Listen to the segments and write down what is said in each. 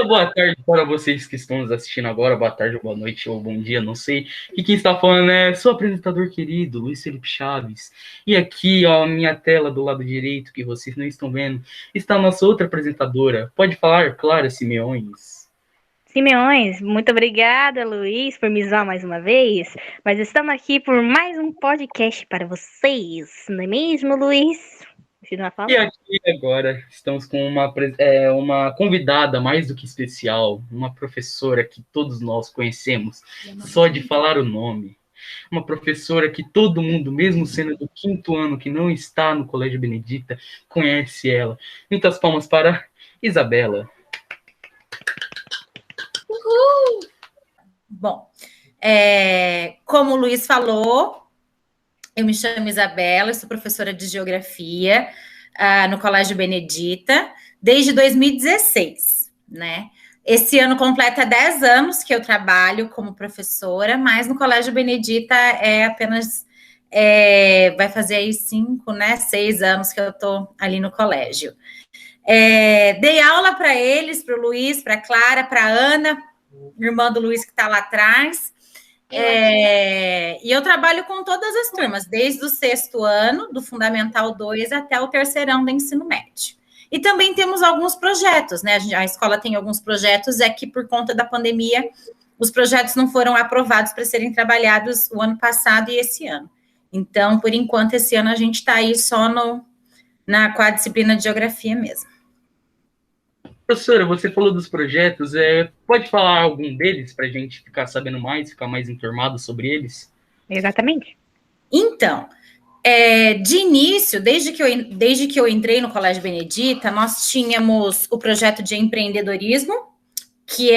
boa tarde para vocês que estão nos assistindo agora, boa tarde, boa noite ou bom dia, não sei. E quem está falando é seu apresentador querido, Luiz Felipe Chaves. E aqui, ó, minha tela do lado direito, que vocês não estão vendo, está a nossa outra apresentadora. Pode falar, Clara Simeões. Simeões, muito obrigada, Luiz, por me zoar mais uma vez. Mas estamos aqui por mais um podcast para vocês, não é mesmo, Luiz? Continua E falando? aqui agora estamos com uma convidada mais do que especial, uma professora que todos nós conhecemos, só de falar o nome. Uma professora que todo mundo, mesmo sendo do quinto ano, que não está no Colégio Benedita, conhece ela. Muitas palmas para Isabela. Uhul! Bom, como o Luiz falou, eu me chamo Isabela, sou professora de Geografia no Colégio Benedita, desde 2016, né? Esse ano completa 10 anos que eu trabalho como professora, mas no Colégio Benedita vai fazer aí 6 anos que eu estou ali no colégio. Dei aula para eles, para o Luiz, para a Clara, para a Ana, irmã do Luiz que está lá atrás. E eu trabalho com todas as turmas, desde o 6º ano, do Fundamental 2 até o 3º do ensino médio. E também temos alguns projetos, né? A escola tem alguns projetos, que por conta da pandemia, os projetos não foram aprovados para serem trabalhados o ano passado e esse ano. Então, por enquanto, esse ano a gente está aí só com a disciplina de Geografia mesmo. Professora, você falou dos projetos, pode falar algum deles para a gente ficar sabendo mais, ficar mais informado sobre eles? Exatamente. Então, de início, desde que eu entrei no Colégio Benedita, nós tínhamos o projeto de empreendedorismo, que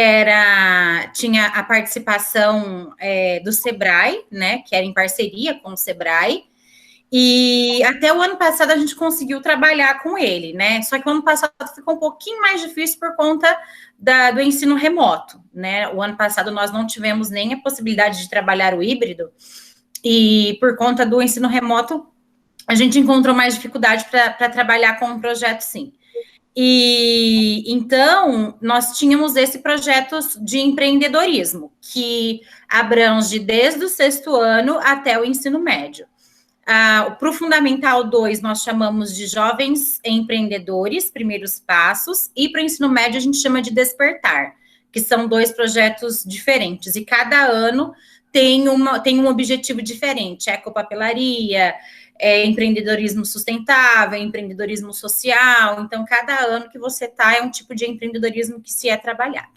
tinha a participação do Sebrae, né, que era em parceria com o Sebrae, e até o ano passado a gente conseguiu trabalhar com ele, né? Só que o ano passado ficou um pouquinho mais difícil por conta do ensino remoto, né? O ano passado nós não tivemos nem a possibilidade de trabalhar o híbrido, e por conta do ensino remoto, a gente encontrou mais dificuldade para trabalhar com um projeto, sim. E então nós tínhamos esse projeto de empreendedorismo, que abrange desde o 6º ano até o ensino médio. Para o Fundamental 2, nós chamamos de Jovens Empreendedores, Primeiros Passos, e para o ensino médio a gente chama de Despertar, que são 2 projetos diferentes, e cada ano tem um objetivo diferente, ecopapelaria, empreendedorismo sustentável, empreendedorismo social, então cada ano que você está é um tipo de empreendedorismo que se é trabalhado.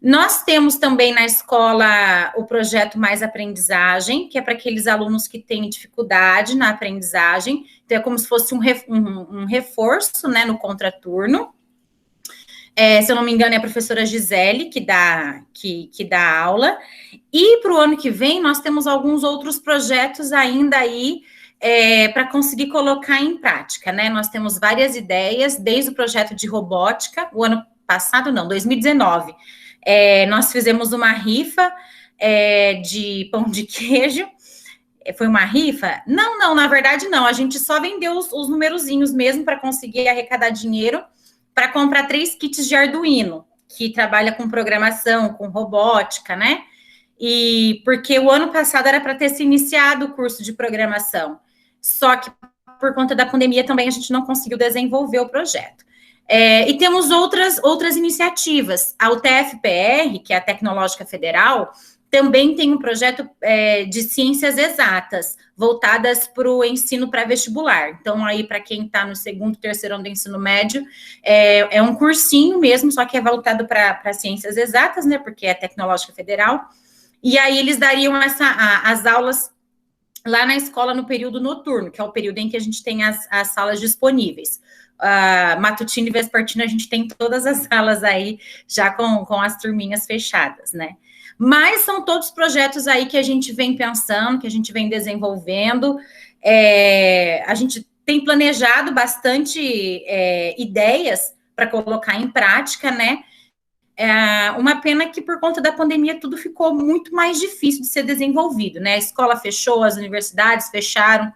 Nós temos também na escola o projeto Mais Aprendizagem, que é para aqueles alunos que têm dificuldade na aprendizagem, então é como se fosse um reforço, né, no contraturno. Se eu não me engano, é a professora Gisele que dá aula. E para o ano que vem, nós temos alguns outros projetos ainda aí para conseguir colocar em prática, né? Nós temos várias ideias, desde o projeto de robótica, o ano passado, não, 2019. Nós fizemos uma rifa de pão de queijo. Foi uma rifa? Não, na verdade não. A gente só vendeu os numerozinhos mesmo para conseguir arrecadar dinheiro para comprar 3 kits de Arduino, que trabalha com programação, com robótica, né? E porque o ano passado era para ter se iniciado o curso de programação. Só que por conta da pandemia também a gente não conseguiu desenvolver o projeto. E temos outras iniciativas. A UTFPR, que é a Tecnológica Federal, também tem um projeto de ciências exatas, voltadas para o ensino pré-vestibular. Então, aí, para quem está no 2º, 3º ano do ensino médio, é um cursinho mesmo, só que é voltado para ciências exatas, né, porque é Tecnológica Federal. E aí, eles dariam as aulas lá na escola no período noturno, que é o período em que a gente tem as salas disponíveis. Matutino e vespertino, a gente tem todas as salas aí, já com as turminhas fechadas, né? Mas são todos projetos aí que a gente vem pensando, que a gente vem desenvolvendo. A gente tem planejado bastante ideias para colocar em prática, né? Uma pena que, por conta da pandemia, tudo ficou muito mais difícil de ser desenvolvido, né? A escola fechou, as universidades fecharam,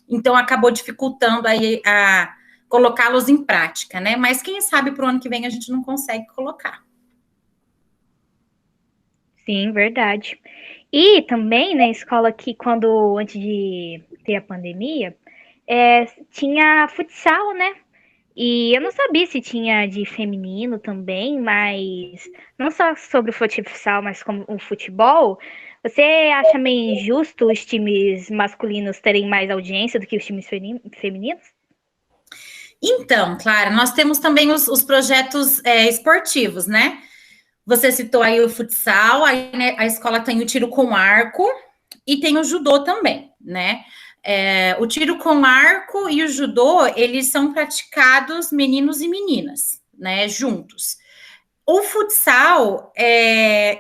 então acabou dificultando aí a colocá-los em prática, né? Mas quem sabe para o ano que vem a gente não consegue colocar. Sim, verdade. E também na escola que quando antes de ter a pandemia, tinha futsal, né? E eu não sabia se tinha de feminino também, mas não só sobre o futsal, mas como o futebol. Você acha meio injusto os times masculinos terem mais audiência do que os times femininos? Então, Clara, nós temos também os projetos esportivos, né? Você citou aí o futsal, aí, né, a escola tem o tiro com arco e tem o judô também, né? O tiro com arco e o judô, eles são praticados meninos e meninas, né, juntos. O futsal,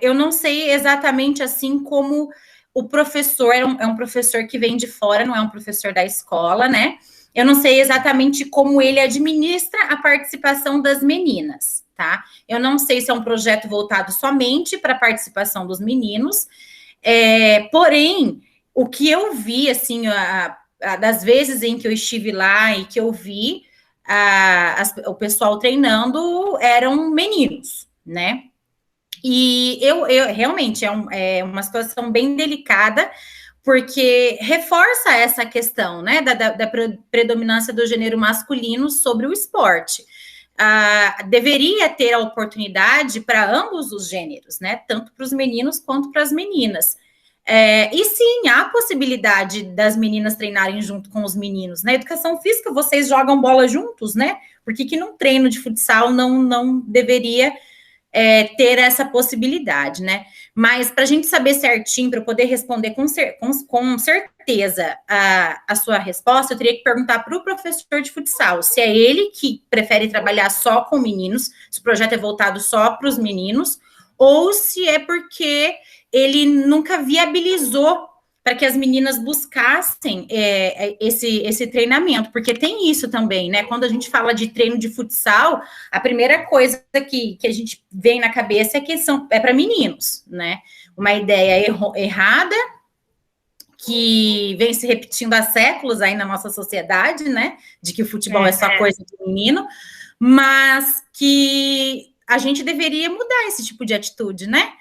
eu não sei exatamente assim como o professor, é um professor que vem de fora, não é um professor da escola, né? Eu não sei exatamente como ele administra a participação das meninas, tá? Eu não sei se é um projeto voltado somente para a participação dos meninos, porém, o que eu vi, assim, das vezes em que eu estive lá e que eu vi, o pessoal treinando eram meninos, né? E eu realmente é uma situação bem delicada, porque reforça essa questão, né, da predominância do gênero masculino sobre o esporte. Deveria ter a oportunidade para ambos os gêneros, né, tanto para os meninos quanto para as meninas. E sim, há a possibilidade das meninas treinarem junto com os meninos. Na educação física, vocês jogam bola juntos, né? Por que num treino de futsal não deveria ter essa possibilidade, né? Mas para a gente saber certinho, para eu poder responder com certeza a sua resposta, eu teria que perguntar para o professor de futsal se é ele que prefere trabalhar só com meninos, se o projeto é voltado só para os meninos, ou se é porque ele nunca viabilizou para que as meninas buscassem esse treinamento, porque tem isso também, né? Quando a gente fala de treino de futsal, a primeira coisa que a gente vem na cabeça é que é para meninos, né? Uma ideia errada que vem se repetindo há séculos aí na nossa sociedade, né? De que o futebol é só coisa de menino, mas que a gente deveria mudar esse tipo de atitude, né?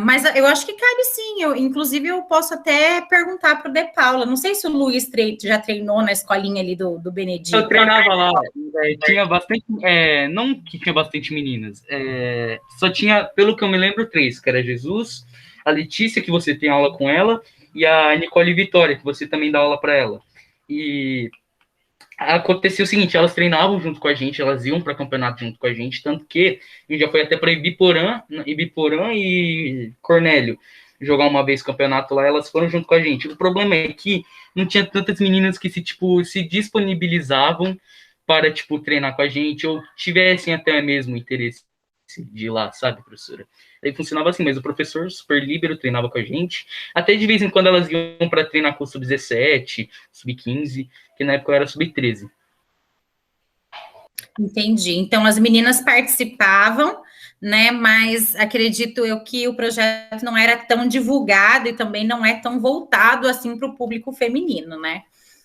Mas eu acho que cabe sim. Inclusive, eu posso até perguntar para o De Paula. Não sei se o Luiz já treinou na escolinha ali do Benedito. Eu treinava lá, tinha bastante. Não que tinha bastante meninas, só tinha, pelo que eu me lembro, 3, que era Jesus, a Letícia, que você tem aula com ela, e a Nicole Vitória, que você também dá aula para ela. E acontecia o seguinte, elas treinavam junto com a gente, elas iam para campeonato junto com a gente, tanto que a gente já foi até para Ibiporã e Cornélio jogar uma vez campeonato lá, elas foram junto com a gente. O problema é que não tinha tantas meninas que se disponibilizavam para, treinar com a gente, ou tivessem até mesmo interesse de ir lá, sabe, professora? Aí funcionava assim, mas o professor super líbero treinava com a gente, até de vez em quando elas iam para treinar com o sub-17, sub-15, que na época eu era sub-13. Entendi. Então, as meninas participavam, né, mas acredito eu que o projeto não era tão divulgado e também não é tão voltado, assim, para o público feminino, né?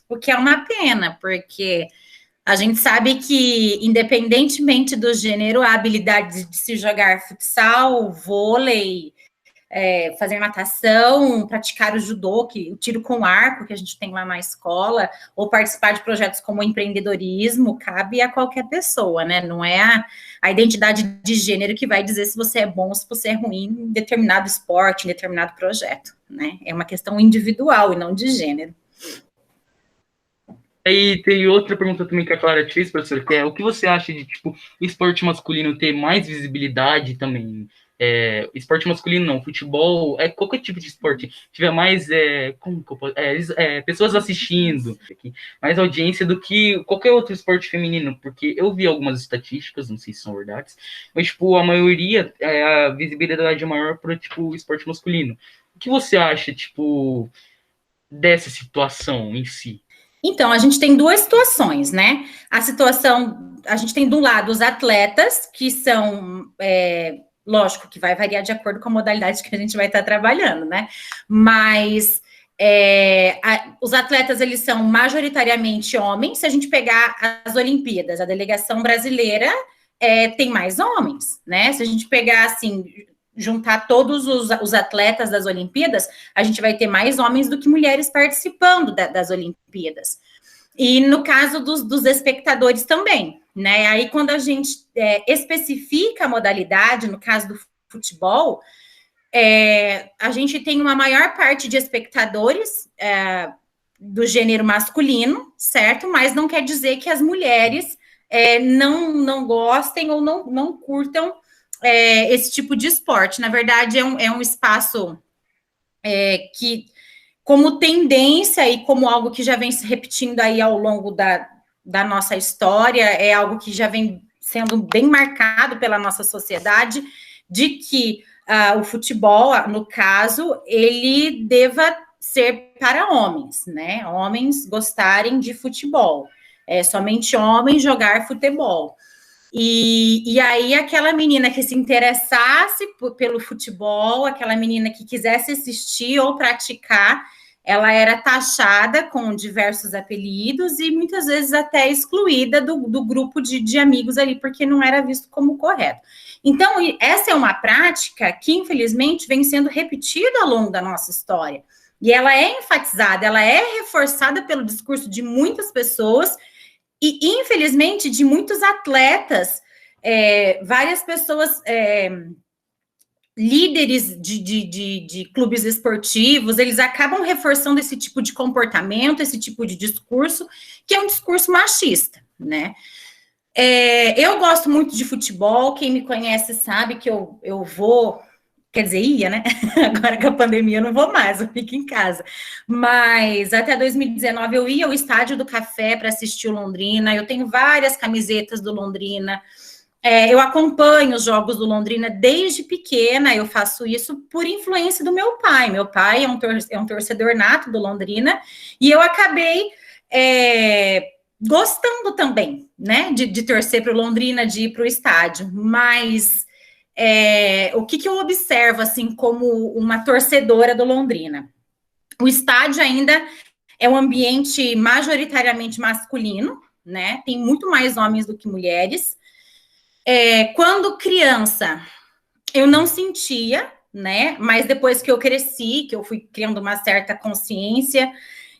O que é uma pena, porque a gente sabe que, independentemente do gênero, a habilidade de se jogar futsal, vôlei, fazer natação, praticar o judô, o tiro com arco, que a gente tem lá na escola, ou participar de projetos como o empreendedorismo, cabe a qualquer pessoa, né? Não é a identidade de gênero que vai dizer se você é bom ou se você é ruim em determinado esporte, em determinado projeto, né? É uma questão individual e não de gênero. E tem outra pergunta também que a Clara te fez, professor, que é o que você acha de, o esporte masculino ter mais visibilidade também? Esporte masculino não, futebol, qualquer tipo de esporte, tiver mais, pessoas assistindo, mais audiência do que qualquer outro esporte feminino, porque eu vi algumas estatísticas, não sei se são verdades, mas, a maioria, a visibilidade é maior para, o esporte masculino. O que você acha, dessa situação em si? Então, a gente tem duas situações, né? A gente tem, de um lado, os atletas, que são, lógico que vai variar de acordo com a modalidade que a gente vai estar trabalhando, né? Mas os atletas, eles são majoritariamente homens. Se a gente pegar as Olimpíadas, a delegação brasileira tem mais homens, né? Se a gente pegar, assim, juntar todos os atletas das Olimpíadas, a gente vai ter mais homens do que mulheres participando das Olimpíadas. E no caso dos espectadores também, né? Aí, quando a gente especifica a modalidade, no caso do futebol, a gente tem uma maior parte de espectadores do gênero masculino, certo? Mas não quer dizer que as mulheres não gostem ou não curtam esse tipo de esporte. Na verdade, é um espaço que, como tendência e como algo que já vem se repetindo aí ao longo da nossa história, é algo que já vem sendo bem marcado pela nossa sociedade, de que o futebol, no caso, ele deva ser para homens, né? Homens gostarem de futebol. Somente homens jogar futebol. E aí, aquela menina que se interessasse pelo futebol, aquela menina que quisesse assistir ou praticar, ela era taxada com diversos apelidos e muitas vezes até excluída do grupo de amigos ali, porque não era visto como correto. Então, essa é uma prática que, infelizmente, vem sendo repetida ao longo da nossa história. E ela é enfatizada, ela é reforçada pelo discurso de muitas pessoas e, infelizmente, de muitos atletas, várias pessoas, líderes de clubes esportivos, eles acabam reforçando esse tipo de comportamento, esse tipo de discurso, que é um discurso machista, né? Eu gosto muito de futebol, quem me conhece sabe que eu vou... Quer dizer, ia, né? Agora com a pandemia eu não vou mais, eu fico em casa. Mas até 2019 eu ia ao Estádio do Café para assistir o Londrina, eu tenho várias camisetas do Londrina, eu acompanho os jogos do Londrina desde pequena, eu faço isso por influência do meu pai. Meu pai é um torcedor nato do Londrina, e eu acabei gostando também, né? De torcer para o Londrina, de ir para o estádio, mas... o que eu observo, assim, como uma torcedora do Londrina? O estádio ainda é um ambiente majoritariamente masculino, né? Tem muito mais homens do que mulheres. Quando criança, eu não sentia, né? Mas depois que eu cresci, que eu fui criando uma certa consciência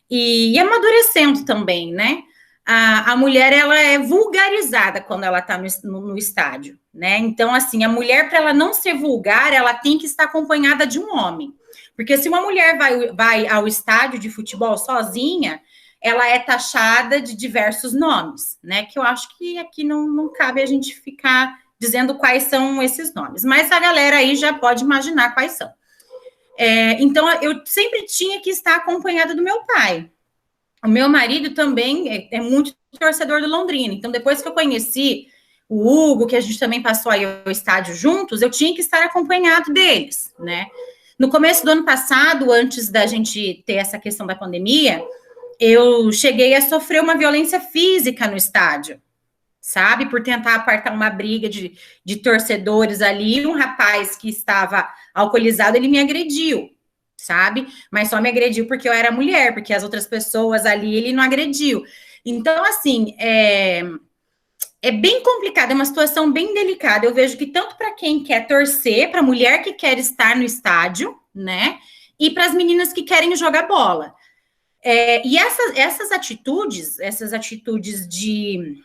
e amadurecendo também, né? A mulher, ela é vulgarizada quando ela está no estádio, né? Então, assim, a mulher, para ela não ser vulgar, ela tem que estar acompanhada de um homem. Porque se uma mulher vai ao estádio de futebol sozinha, ela é taxada de diversos nomes, né? Que eu acho que aqui não cabe a gente ficar dizendo quais são esses nomes. Mas a galera aí já pode imaginar quais são. Então, eu sempre tinha que estar acompanhada do meu pai. O meu marido também é muito torcedor do Londrina. Então, depois que eu conheci o Hugo, que a gente também passou aí ao estádio juntos, eu tinha que estar acompanhado deles, né? No começo do ano passado, antes da gente ter essa questão da pandemia, eu cheguei a sofrer uma violência física no estádio, sabe? Por tentar apartar uma briga de torcedores ali. Um rapaz que estava alcoolizado, ele me agrediu, sabe? Mas só me agrediu porque eu era mulher, porque as outras pessoas ali, ele não agrediu. Então, assim, é bem complicado, é uma situação bem delicada. Eu vejo que tanto para quem quer torcer, para a mulher que quer estar no estádio, né? E para as meninas que querem jogar bola. E essas atitudes de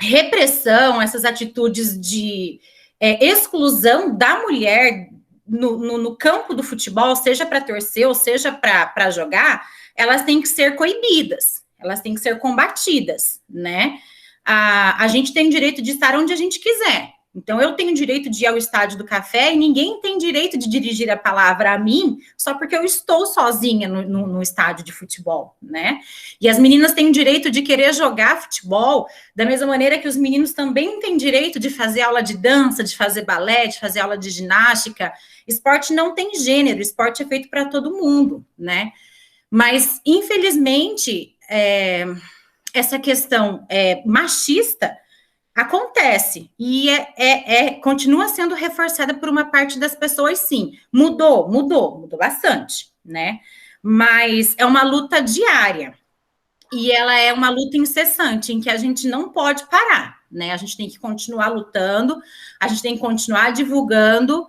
repressão, essas atitudes de exclusão da mulher no campo do futebol, seja para torcer ou seja para jogar, elas têm que ser coibidas, elas têm que ser combatidas, né? A gente tem direito de estar onde a gente quiser. Então, eu tenho direito de ir ao Estádio do Café e ninguém tem direito de dirigir a palavra a mim só porque eu estou sozinha no estádio de futebol, né? E as meninas têm direito de querer jogar futebol da mesma maneira que os meninos também têm direito de fazer aula de dança, de fazer balé, de fazer aula de ginástica. Esporte não tem gênero, esporte é feito para todo mundo, né? Mas, infelizmente, essa questão machista acontece e continua sendo reforçada por uma parte das pessoas, sim. Mudou bastante, né? Mas é uma luta diária e ela é uma luta incessante em que a gente não pode parar, né? A gente tem que continuar lutando, a gente tem que continuar divulgando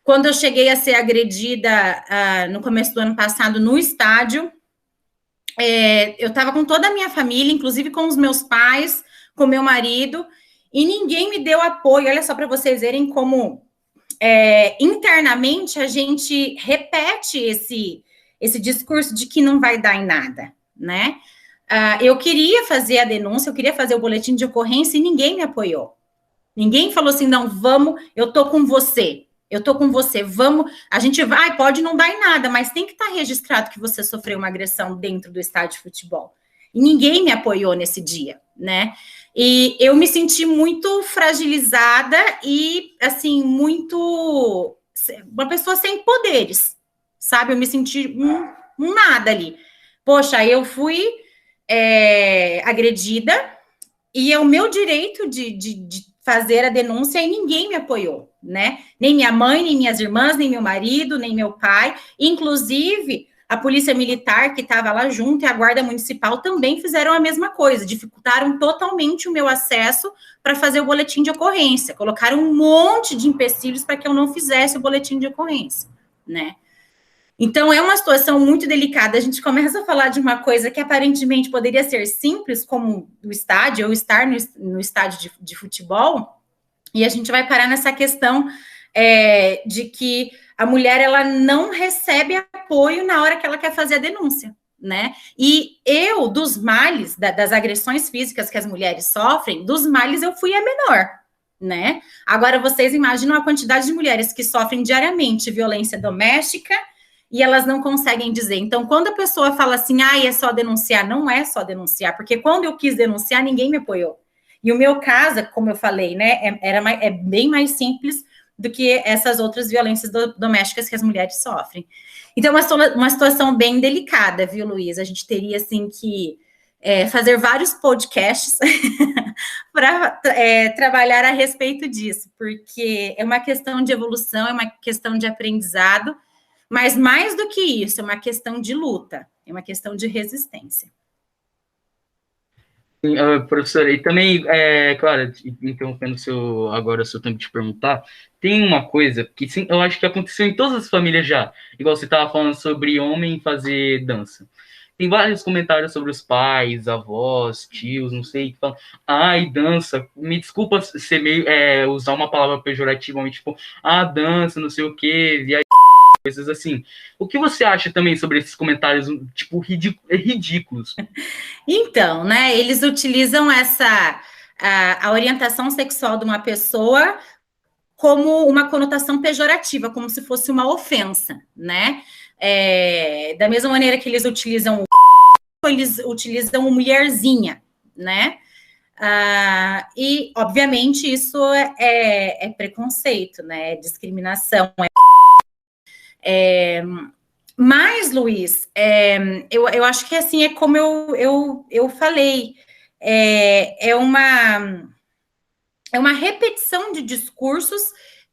Quando eu cheguei a ser agredida no começo do ano passado no estádio, eu estava com toda a minha família, inclusive com os meus pais, com meu marido, e ninguém me deu apoio. Olha só para vocês verem como internamente a gente repete esse discurso de que não vai dar em nada, né? Eu queria fazer a denúncia, eu queria fazer o boletim de ocorrência e ninguém me apoiou. Ninguém falou assim, não, vamos, eu tô com você, vamos, a gente vai, pode não dar em nada, mas tem que estar registrado que você sofreu uma agressão dentro do estádio de futebol. E ninguém me apoiou nesse dia, né? E eu me senti muito fragilizada e, assim, uma pessoa sem poderes, sabe? Eu me senti um nada ali. Poxa, eu fui agredida e é o meu direito de fazer a denúncia e ninguém me apoiou, né? Nem minha mãe, nem minhas irmãs, nem meu marido, nem meu pai. Inclusive, a polícia militar que estava lá junto e a guarda municipal também fizeram a mesma coisa, dificultaram totalmente o meu acesso para fazer o boletim de ocorrência, colocaram um monte de empecilhos para que eu não fizesse o boletim de ocorrência, né? Então, é uma situação muito delicada. A gente começa a falar de uma coisa que aparentemente poderia ser simples, como o estádio, ou estar no estádio de futebol, e a gente vai parar nessa questão de que a mulher ela não recebe apoio na hora que ela quer fazer a denúncia, né? E eu, dos males, das agressões físicas que as mulheres sofrem, dos males eu fui a menor, né? Agora, vocês imaginam a quantidade de mulheres que sofrem diariamente violência doméstica e elas não conseguem dizer. Então, quando a pessoa fala assim, é só denunciar, não é só denunciar, porque quando eu quis denunciar, ninguém me apoiou. E o meu caso, como eu falei, né, é bem mais simples do que essas outras violências domésticas que as mulheres sofrem. Então, é uma situação bem delicada, viu, Luiz? A gente teria, assim, que fazer vários podcasts para trabalhar a respeito disso, porque é uma questão de evolução, é uma questão de aprendizado, mas mais do que isso, é uma questão de luta, é uma questão de resistência. Sim, professora, e também, claro, interrompendo agora o seu tempo de perguntar, tem uma coisa que sim, eu acho que aconteceu em todas as famílias já, igual você estava falando sobre homem fazer dança. Tem vários comentários sobre os pais, avós, tios, não sei, que falam, dança, me desculpa ser meio, usar uma palavra pejorativa, tipo, dança, não sei o quê, coisas assim. O que você acha também sobre esses comentários, tipo, ridículos? Então, né, eles utilizam a orientação sexual de uma pessoa como uma conotação pejorativa, como se fosse uma ofensa, né? Da mesma maneira que eles utilizam eles utilizam mulherzinha, né? E, obviamente, isso é preconceito, né? É discriminação, mas, Luiz, eu acho que assim é como eu falei, é uma repetição de discursos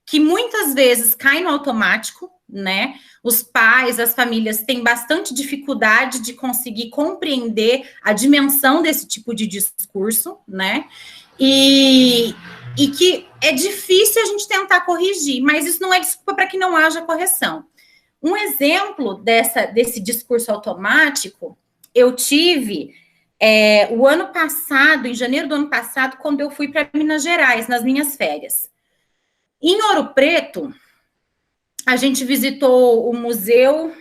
que muitas vezes cai no automático, né? Os pais, as famílias têm bastante dificuldade de conseguir compreender a dimensão desse tipo de discurso, né? E que é difícil a gente tentar corrigir, mas isso não é desculpa para que não haja correção. Um exemplo desse discurso automático, eu tive o ano passado, em janeiro do ano passado, quando eu fui para Minas Gerais, nas minhas férias. Em Ouro Preto, a gente visitou o museu,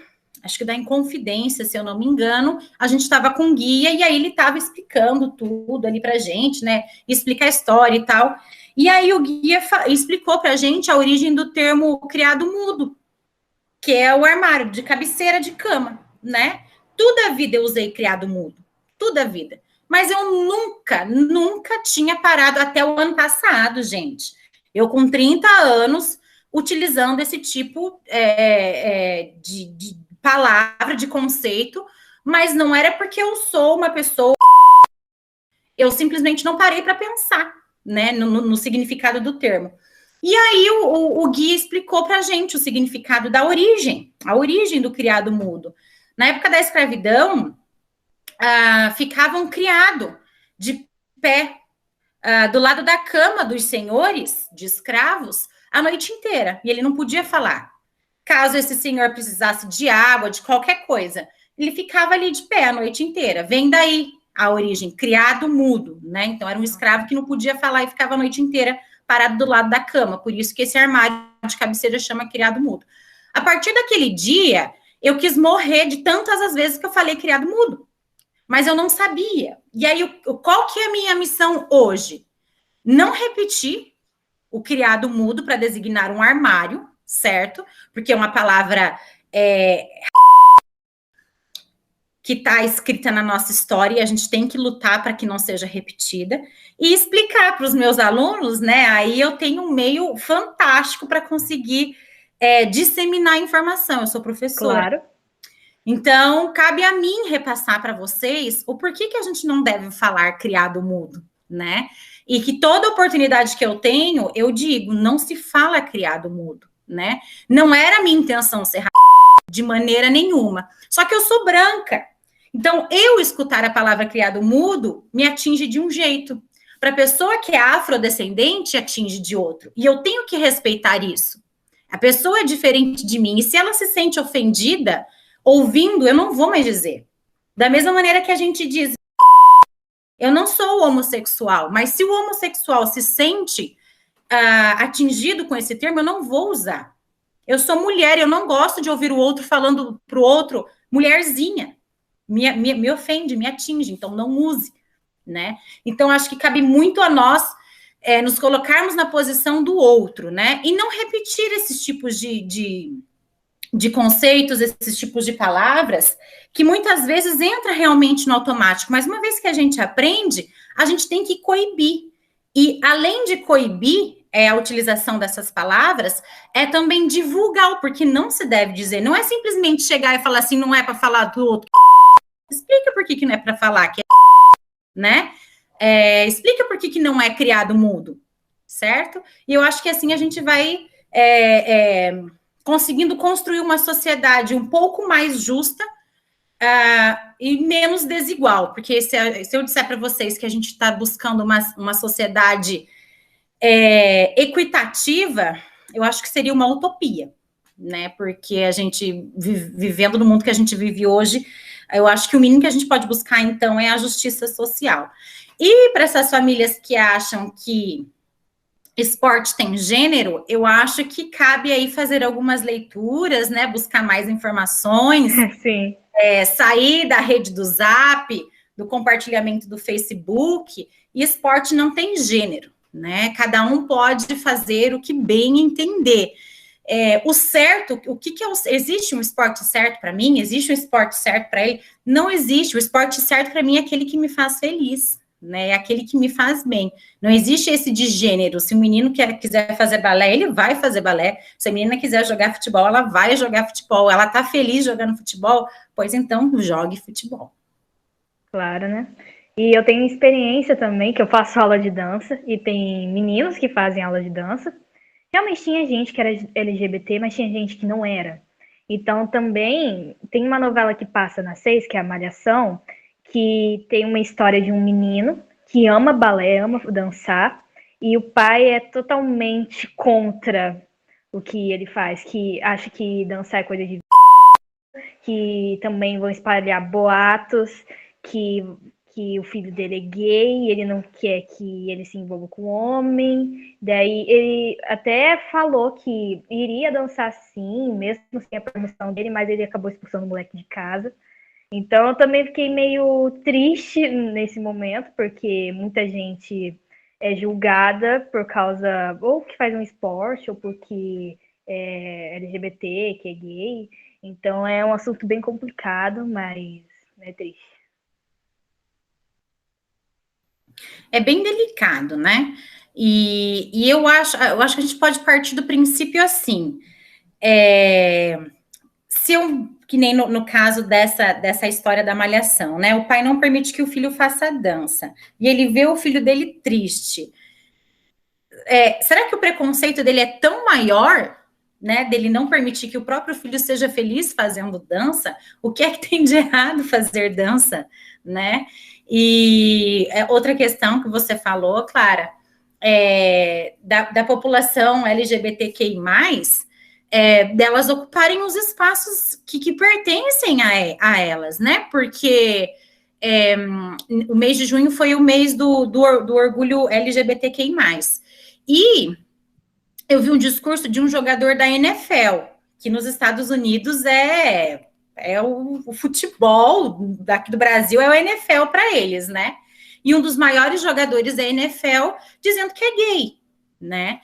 acho que da Inconfidência, se eu não me engano, a gente estava com guia, e aí ele estava explicando tudo ali para a gente, né, explicar a história e tal, e aí o guia explicou para a gente a origem do termo criado mudo, que é o armário de cabeceira de cama, né? Toda a vida eu usei criado mudo, toda a vida. Mas eu nunca tinha parado até o ano passado, gente. Eu com 30 anos, utilizando esse tipo de palavra, de conceito, mas não era porque eu sou uma pessoa... Eu simplesmente não parei para pensar, né, no significado do termo. E aí o guia explicou para a gente o significado da origem, a origem do criado mudo. Na época da escravidão, ficava um criado de pé do lado da cama dos senhores de escravos, a noite inteira, e ele não podia falar. Caso esse senhor precisasse de água, de qualquer coisa, ele ficava ali de pé a noite inteira. Vem daí a origem, criado mudo, né? Então era um escravo que não podia falar e ficava a noite inteira parado do lado da cama. Por isso que esse armário de cabeceira chama criado mudo. A partir daquele dia, eu quis morrer de tantas as vezes que eu falei criado mudo. Mas eu não sabia. E aí, qual que é a minha missão hoje? Não repetir o criado mudo para designar um armário, certo? Porque é uma palavra que está escrita na nossa história e a gente tem que lutar para que não seja repetida. E explicar para os meus alunos, né? Aí eu tenho um meio fantástico para conseguir disseminar a informação. Eu sou professora. Claro. Então, cabe a mim repassar para vocês o porquê que a gente não deve falar criado mudo, né? E que toda oportunidade que eu tenho, eu digo, não se fala criado mudo, né? Não era a minha intenção ser de maneira nenhuma. Só que eu sou branca. Então, eu escutar a palavra criado mudo me atinge de um jeito. Para a pessoa que é afrodescendente, atinge de outro. E eu tenho que respeitar isso. A pessoa é diferente de mim. E se ela se sente ofendida, ouvindo, eu não vou mais dizer. Da mesma maneira que a gente diz, eu não sou homossexual, mas se o homossexual se sente atingido com esse termo, eu não vou usar. Eu sou mulher, eu não gosto de ouvir o outro falando para o outro, mulherzinha. Me ofende, me atinge, então não use, né? Então, acho que cabe muito a nós nos colocarmos na posição do outro, né? E não repetir esses tipos de conceitos, esses tipos de palavras, que muitas vezes entra realmente no automático, mas uma vez que a gente aprende, a gente tem que coibir. E além de coibir a utilização dessas palavras, é também divulgar, porque não se deve dizer, não é simplesmente chegar e falar assim, não é para falar do outro. Explica por que não é para falar que né? Explica por que não é criado mudo, certo? E eu acho que assim a gente vai conseguindo construir uma sociedade um pouco mais justa e menos desigual, porque se eu disser para vocês que a gente está buscando uma sociedade equitativa, eu acho que seria uma utopia, né? Porque a gente, vivendo no mundo que a gente vive hoje, eu acho que o mínimo que a gente pode buscar, então, é a justiça social. E para essas famílias que acham que esporte tem gênero, eu acho que cabe aí fazer algumas leituras, né? Buscar mais informações. Sim. Sair da rede do Zap, do compartilhamento do Facebook. E esporte não tem gênero, né? Cada um pode fazer o que bem entender. O certo, existe um esporte certo para mim? Existe um esporte certo para ele? Não existe. O esporte certo para mim é aquele que me faz feliz, né? É aquele que me faz bem. Não existe esse de gênero. Se o menino quiser fazer balé, ele vai fazer balé. Se a menina quiser jogar futebol, ela vai jogar futebol. Ela tá feliz jogando futebol? Pois então, jogue futebol. Claro, né? E eu tenho experiência também, que eu faço aula de dança, e tem meninos que fazem aula de dança. Realmente tinha gente que era LGBT, mas tinha gente que não era. Então também tem uma novela que passa na 6, que é a Malhação, que tem uma história de um menino que ama balé, ama dançar, e o pai é totalmente contra o que ele faz, que acha que dançar é coisa de que também vão espalhar boatos, que o filho dele é gay, ele não quer que ele se envolva com homem. Daí ele até falou que iria dançar sim, mesmo sem a permissão dele, mas ele acabou expulsando o moleque de casa. Então eu também fiquei meio triste nesse momento, porque muita gente é julgada por causa, ou que faz um esporte, ou porque é LGBT, que é gay. Então é um assunto bem complicado, mas é triste. É bem delicado, né? E eu acho que a gente pode partir do princípio assim. Que nem no caso dessa história da malhação, né? O pai não permite que o filho faça dança. E ele vê o filho dele triste. Será que o preconceito dele é tão maior, né? Dele não permitir que o próprio filho seja feliz fazendo dança? O que é que tem de errado fazer dança, né? E outra questão que você falou, Clara, da população LGBTQI+, delas ocuparem os espaços que pertencem a elas, né? Porque o mês de junho foi o mês do orgulho LGBTQI+. E eu vi um discurso de um jogador da NFL, que nos Estados Unidos é o futebol daqui do Brasil, é o NFL para eles, né? E um dos maiores jogadores da NFL dizendo que é gay, né?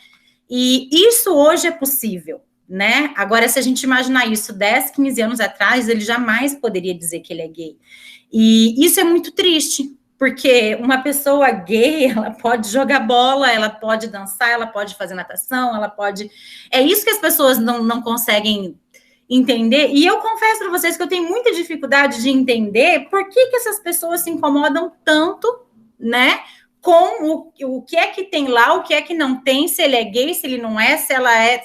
E isso hoje é possível, né? Agora, se a gente imaginar isso 10, 15 anos atrás, ele jamais poderia dizer que ele é gay. E isso é muito triste, porque uma pessoa gay, ela pode jogar bola, ela pode dançar, ela pode fazer natação, ela pode... É isso que as pessoas não conseguem entender. E eu confesso para vocês que eu tenho muita dificuldade de entender por que essas pessoas se incomodam tanto, né, com o que é que tem lá, o que é que não tem, se ele é gay, se ele não é, se ela é...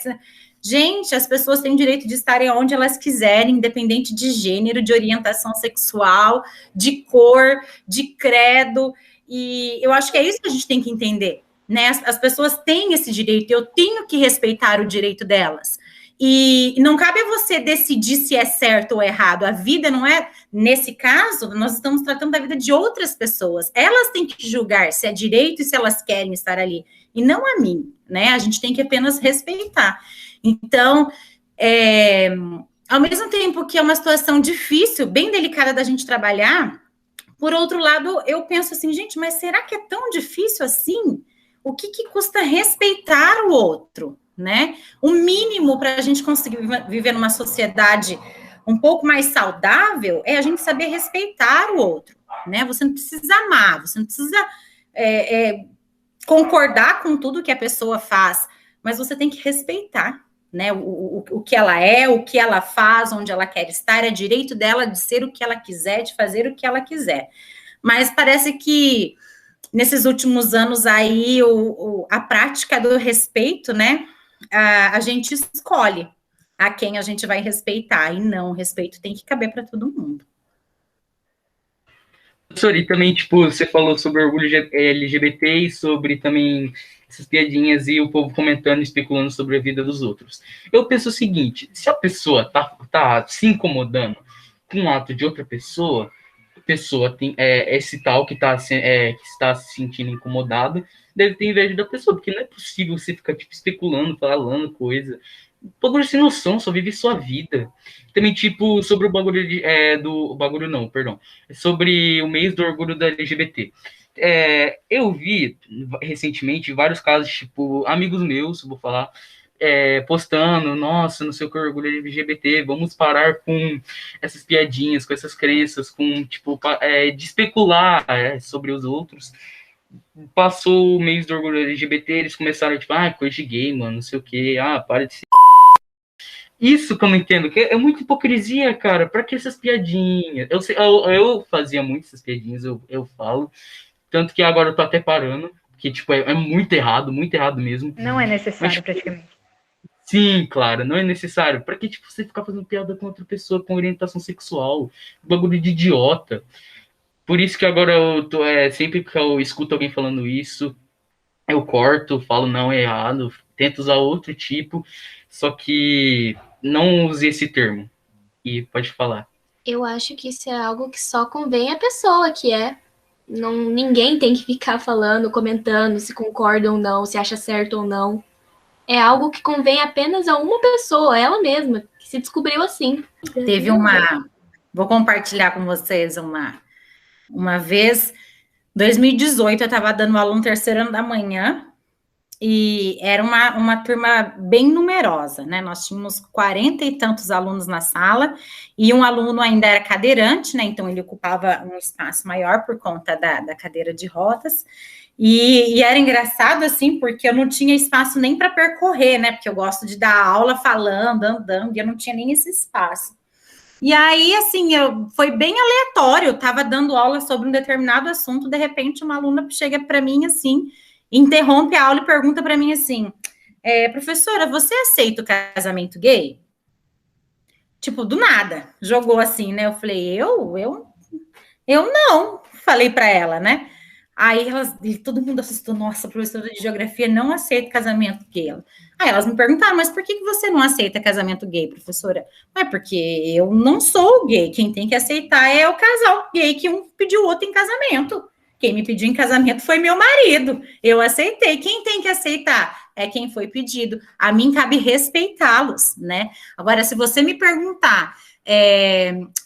Gente, as pessoas têm o direito de estarem onde elas quiserem, independente de gênero, de orientação sexual, de cor, de credo, e eu acho que é isso que a gente tem que entender, né? As pessoas têm esse direito, eu tenho que respeitar o direito delas. E não cabe a você decidir se é certo ou errado. A vida não é, nesse caso, nós estamos tratando da vida de outras pessoas. Elas têm que julgar se é direito e se elas querem estar ali, e não a mim, né? A gente tem que apenas respeitar. Então, ao mesmo tempo que é uma situação difícil, bem delicada da gente trabalhar, por outro lado, eu penso assim, gente, mas será que é tão difícil assim? O que custa respeitar o outro, né? O mínimo para a gente conseguir viver numa sociedade um pouco mais saudável é a gente saber respeitar o outro, né? Você não precisa amar, você não precisa concordar com tudo que a pessoa faz, mas você tem que respeitar, né, o que ela é, o que ela faz, onde ela quer estar, é direito dela de ser o que ela quiser, de fazer o que ela quiser. Mas parece que nesses últimos anos aí, a prática do respeito, né, a gente escolhe a quem a gente vai respeitar, e não, o respeito tem que caber para todo mundo. Professor, e também, tipo, você falou sobre orgulho LGBT e sobre também essas piadinhas e o povo comentando, especulando sobre a vida dos outros. Eu penso o seguinte, se a pessoa tá se incomodando com o ato de outra pessoa, a pessoa tem esse tal que está se sentindo incomodado, deve ter inveja da pessoa, porque não é possível você ficar, tipo, especulando, falando coisa. Bagulho sem noção, só vive sua vida. Também, tipo, sobre o bagulho sobre o mês do orgulho da LGBT. Eu vi recentemente vários casos, tipo, amigos meus, vou falar, postando, nossa, não sei o que, orgulho LGBT, vamos parar com essas piadinhas, com essas crenças, com, tipo, de especular sobre os outros. Passou o mês do orgulho LGBT, eles começaram, tipo, coisa de gay, mano, não sei o que, para de ser... Isso que eu não entendo, que é muita hipocrisia, cara. Pra que essas piadinhas? Eu fazia muito essas piadinhas, eu falo. Tanto que agora eu tô até parando. Que, tipo, é muito errado mesmo. Não é necessário, mas, praticamente. Sim, claro, não é necessário. Pra que, tipo, você ficar fazendo piada com outra pessoa com orientação sexual? Bagulho de idiota. Por isso que agora eu tô... sempre que eu escuto alguém falando isso, eu corto, falo não, é errado. Tento usar outro tipo. Só que... não use esse termo. E pode falar. Eu acho que isso é algo que só convém à pessoa que é. Ninguém tem que ficar falando, comentando se concorda ou não, se acha certo ou não. É algo que convém apenas a uma pessoa, ela mesma, que se descobriu assim. Teve vou compartilhar com vocês uma vez, 2018, eu estava dando aula no terceiro ano da manhã, e era uma turma bem numerosa, né? Nós tínhamos 40 e tantos alunos na sala, e um aluno ainda era cadeirante, né? Então ele ocupava um espaço maior por conta da cadeira de rodas, e era engraçado, assim, porque eu não tinha espaço nem para percorrer, né? Porque eu gosto de dar aula falando, andando, e eu não tinha nem esse espaço. E aí, assim, foi bem aleatório, eu estava dando aula sobre um determinado assunto, de repente uma aluna chega para mim, assim, interrompe a aula e pergunta para mim assim, professora, você aceita o casamento gay? Tipo, do nada, jogou assim, né? Eu falei, eu não, falei para ela, né? Aí todo mundo assustou, nossa, a professora de geografia não aceita casamento gay. Aí elas me perguntaram, mas por que você não aceita casamento gay, professora? É porque eu não sou gay, quem tem que aceitar é o casal gay que um pediu o outro em casamento. Quem me pediu em casamento foi meu marido, eu aceitei. Quem tem que aceitar é quem foi pedido. A mim cabe respeitá-los, né? Agora, se você me perguntar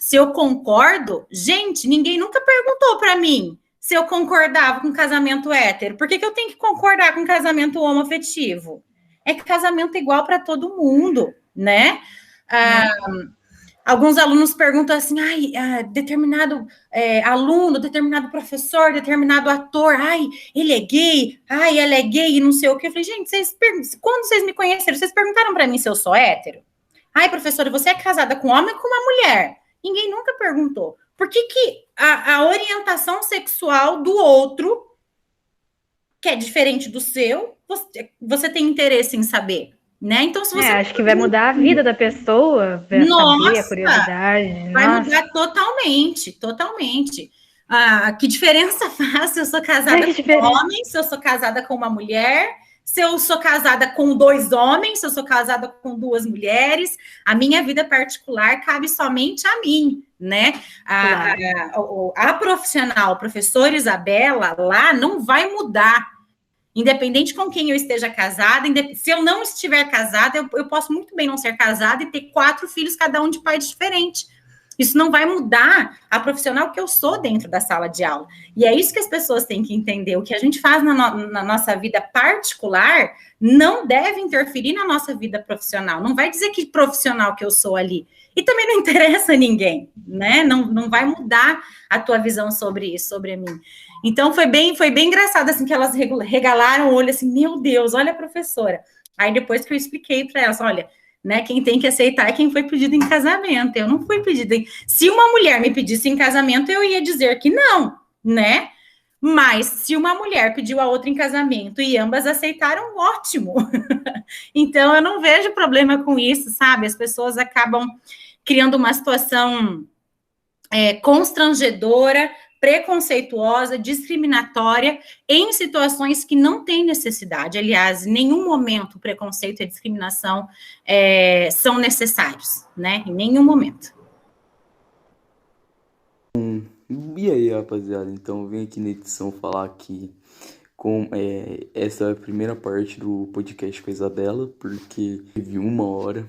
se eu concordo, gente, ninguém nunca perguntou para mim se eu concordava com casamento hétero. Por que eu tenho que concordar com casamento homoafetivo? É que casamento é igual para todo mundo, né? Alguns alunos perguntam assim, determinado aluno, determinado professor, determinado ator, ele é gay, ela é gay, e não sei o que. Eu falei, gente, quando vocês me conheceram, vocês perguntaram para mim se eu sou hétero? Professora, você é casada com um homem ou com uma mulher? Ninguém nunca perguntou. Por que a orientação sexual do outro, que é diferente do seu, você tem interesse em saber, né? Então, se você... acho que vai mudar a vida da pessoa, vai saber a curiosidade. Vai mudar totalmente, totalmente. Que diferença faz se eu sou casada com um homem, se eu sou casada com uma mulher, se eu sou casada com 2 homens, se eu sou casada com 2 mulheres? A minha vida particular cabe somente a mim, né? A profissional, a professora Isabela, lá não vai mudar. Independente com quem eu esteja casada, se eu não estiver casada, eu posso muito bem não ser casada e ter 4 filhos, cada um de pais diferentes. Isso não vai mudar a profissional que eu sou dentro da sala de aula. E é isso que as pessoas têm que entender. O que a gente faz na nossa vida particular não deve interferir na nossa vida profissional. Não vai dizer que profissional que eu sou ali. E também não interessa a ninguém, né? Não vai mudar a tua visão sobre isso, sobre a mim. Então, foi bem engraçado, assim, que elas regalaram o olho, assim, meu Deus, olha a professora. Aí, depois que eu expliquei para elas, olha, né, quem tem que aceitar é quem foi pedido em casamento. Eu não fui pedida Se uma mulher me pedisse em casamento, eu ia dizer que não, né? Mas, se uma mulher pediu a outra em casamento e ambas aceitaram, ótimo. Então, eu não vejo problema com isso, sabe? As pessoas acabam criando uma situação constrangedora, preconceituosa, discriminatória, em situações que não tem necessidade. Aliás, em nenhum momento preconceito e discriminação são necessários, né? Em nenhum momento. E aí, rapaziada? Então, eu vim aqui na edição falar que essa é a primeira parte do podcast com a Isabela, porque teve uma hora,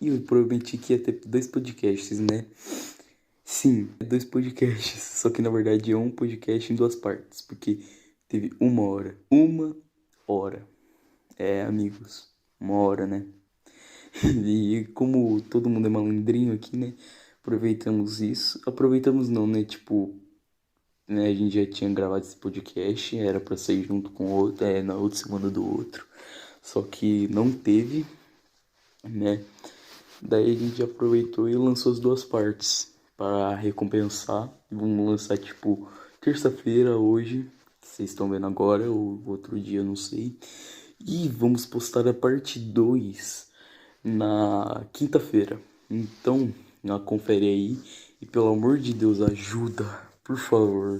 e eu prometi que ia ter 2 podcasts, né? Sim, 2 podcasts, só que na verdade é um podcast em 2 partes, porque teve uma hora. Amigos, 1 hora, né? E como todo mundo é malandrinho aqui, né? Aproveitamos isso. Aproveitamos não, né? Tipo, né? A gente já tinha gravado esse podcast, era pra sair junto com o outro, na outra semana do outro. Só que não teve, né? Daí a gente aproveitou e lançou as 2 partes para recompensar. Vamos lançar tipo terça-feira hoje, vocês estão vendo agora, ou outro dia, não sei. E vamos postar a parte 2 na quinta-feira. Então, confere aí e pelo amor de Deus, ajuda, por favor.